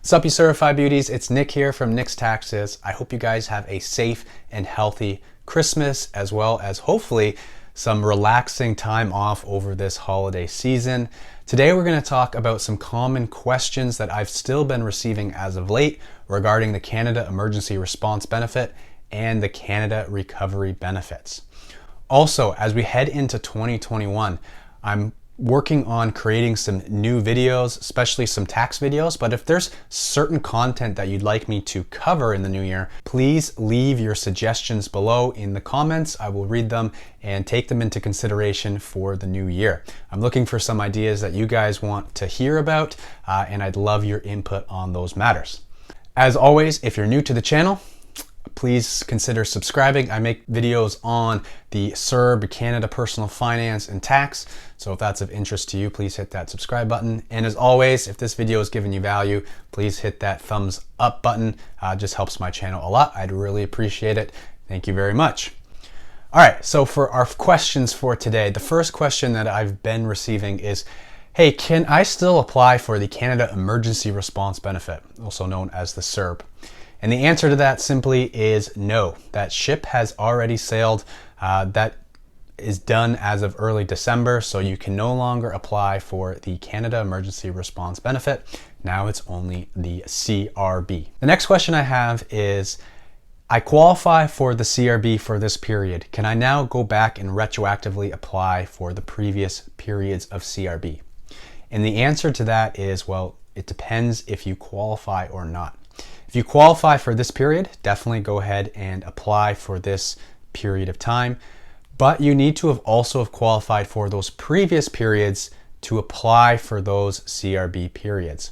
What's up, you certified beauties? It's Nick here from Nick's Taxes. I hope you guys have a safe and healthy Christmas, as well as hopefully some relaxing time off over this holiday season. Today we're going to talk about some common questions that I've still been receiving as of late regarding the Canada Emergency Response Benefit and the Canada Recovery Benefits. Also, as we head into 2021, I'm working on creating some new videos, especially some tax videos. But if there's certain content that you'd like me to cover in the new year, please leave your suggestions below in the comments. I will read them and take them into consideration for the new year. I'm looking for some ideas that you guys want to hear about, and I'd love your input on those matters. As always, if you're new to the channel, please consider subscribing. I make videos on the CERB, Canada Personal Finance and Tax. So if that's of interest to you, please hit that subscribe button. And as always, if this video is giving you value, please hit that thumbs up button. Just helps my channel a lot. I'd really appreciate it. Thank you very much. All right, so for our questions for today, the first question that I've been receiving is, hey, can I still apply for the Canada Emergency Response Benefit, also known as the CERB? And the answer to that simply is no. That ship has already sailed. That is done as of early December, so you can no longer apply for the Canada Emergency Response Benefit. Now it's only the CRB. The next question I have is, I qualify for the CRB for this period. Can I now go back and retroactively apply for the previous periods of CRB? And the answer to that is, well, it depends if you qualify or not. If you qualify for this period, definitely go ahead and apply for this period of time. But you need to have also qualified for those previous periods to apply for those CRB periods.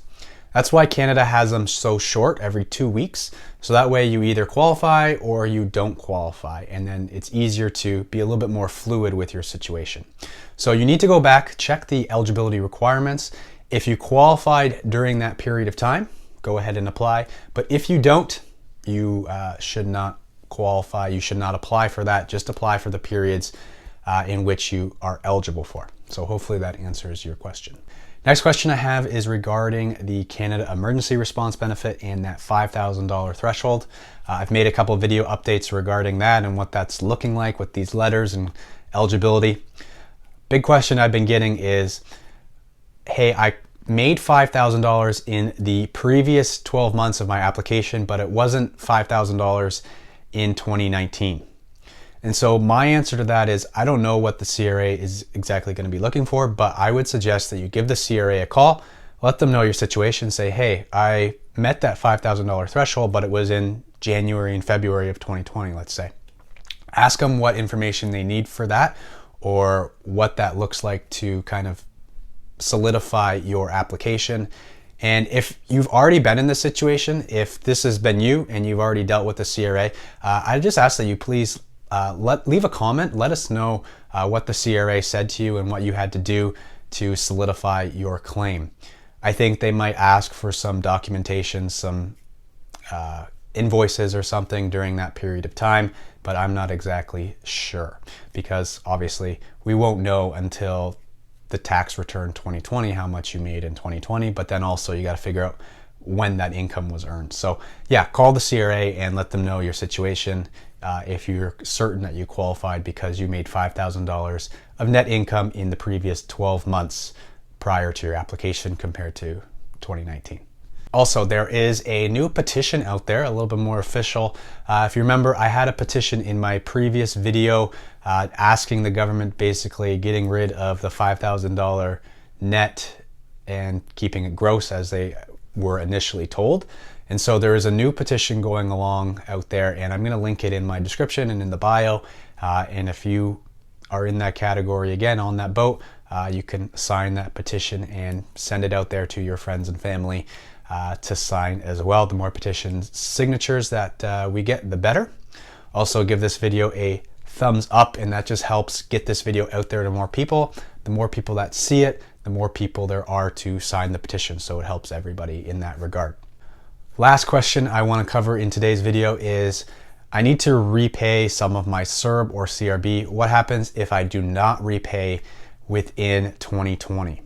That's why Canada has them so short, every 2 weeks. So that way you either qualify or you don't qualify. And then it's easier to be a little bit more fluid with your situation. So you need to go back, check the eligibility requirements. If you qualified during that period of time, go ahead and apply. But if you don't, you should not qualify. You should not apply for that. Just apply for the periods in which you are eligible for. So hopefully that answers your question. Next question I have is regarding the Canada Emergency Response Benefit and that $5,000 threshold. I've made a couple of video updates regarding that and what that's looking like with these letters and eligibility. Big question I've been getting is, hey, I made $5,000 in the previous 12 months of my application, but it wasn't $5,000 in 2019. And so my answer to that is, I don't know what the CRA is exactly going to be looking for, but I would suggest that you give the CRA a call, let them know your situation, say, hey, I met that $5,000 threshold, but it was in January and February of 2020, let's say. Ask them what information they need for that, or what that looks like to kind of solidify your application. And if you've already been in this situation, if this has been you and you've already dealt with the CRA, I just ask that you please leave a comment. Let us know what the CRA said to you and what you had to do to solidify your claim. I think they might ask for some documentation, some invoices or something during that period of time, but I'm not exactly sure, because obviously we won't know until the tax return 2020 how much you made in 2020, but then also you got to figure out when that income was earned. So yeah, call the CRA and let them know your situation if you're certain that you qualified because you made $5,000 of net income in the previous 12 months prior to your application compared to 2019. Also, there is a new petition out there, a little bit more official. If you remember, I had a petition in my previous video asking the government, basically getting rid of the $5,000 net and keeping it gross as they were initially told. And so there is a new petition going along out there, and I'm going to link it in my description and in the bio. And if you are in that category, again, on that boat, you can sign that petition and send it out there to your friends and family to sign as well. The more petition signatures that we get, the better. Also, give this video a thumbs up, and that just helps get this video out there to more people. The more people that see it, the more people there are to sign the petition, so it helps everybody in that regard. Last question I want to cover in today's video is, I need to repay some of my CERB or CRB. What happens if I do not repay within 2020?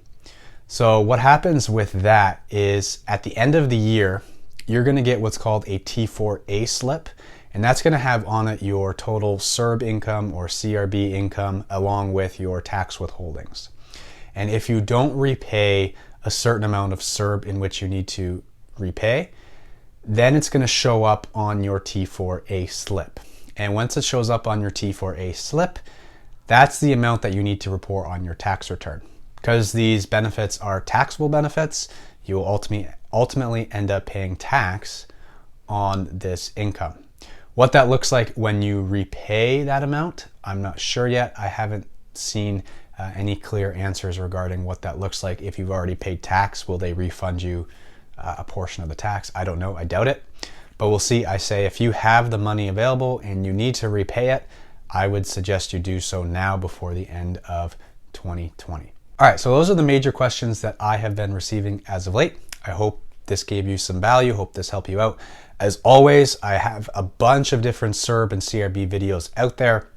So what happens with that is at the end of the year, you're going to get what's called a T4A slip, and that's going to have on it your total CERB income or CRB income along with your tax withholdings. And if you don't repay a certain amount of CERB in which you need to repay, then it's going to show up on your T4A slip. And once it shows up on your T4A slip, that's the amount that you need to report on your tax return. Because these benefits are taxable benefits, you will ultimately end up paying tax on this income. What that looks like when you repay that amount, I'm not sure yet. I haven't seen any clear answers regarding what that looks like. If you've already paid tax, will they refund you a portion of the tax? I don't know, I doubt it, but we'll see. I say if you have the money available and you need to repay it, I would suggest you do so now before the end of 2020. All right, so those are the major questions that I have been receiving as of late. I hope this gave you some value, hope this helped you out. As always, I have a bunch of different CERB and CRB videos out there.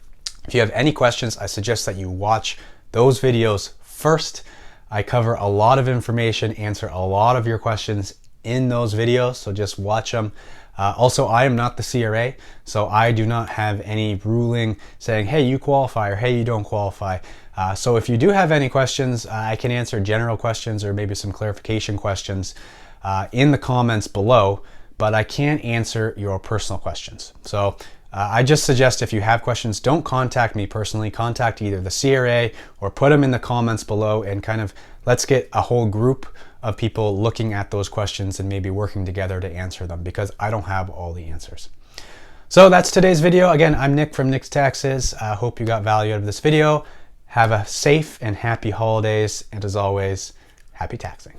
If you have any questions, I suggest that you watch those videos first. I cover a lot of information, answer a lot of your questions in those videos, so just watch them. Also, I am not the CRA, so I do not have any ruling saying, hey, you qualify, or hey, you don't qualify. So if you do have any questions, I can answer general questions or maybe some clarification questions in the comments below, but I can't answer your personal questions. So I just suggest if you have questions, don't contact me personally, contact either the CRA or put them in the comments below, and kind of let's get a whole group of people looking at those questions and maybe working together to answer them, because I don't have all the answers. So that's today's video. Again, I'm Nick from Nick's Taxes. I hope you got value out of this video. Have a safe and happy holidays, and as always, happy taxing.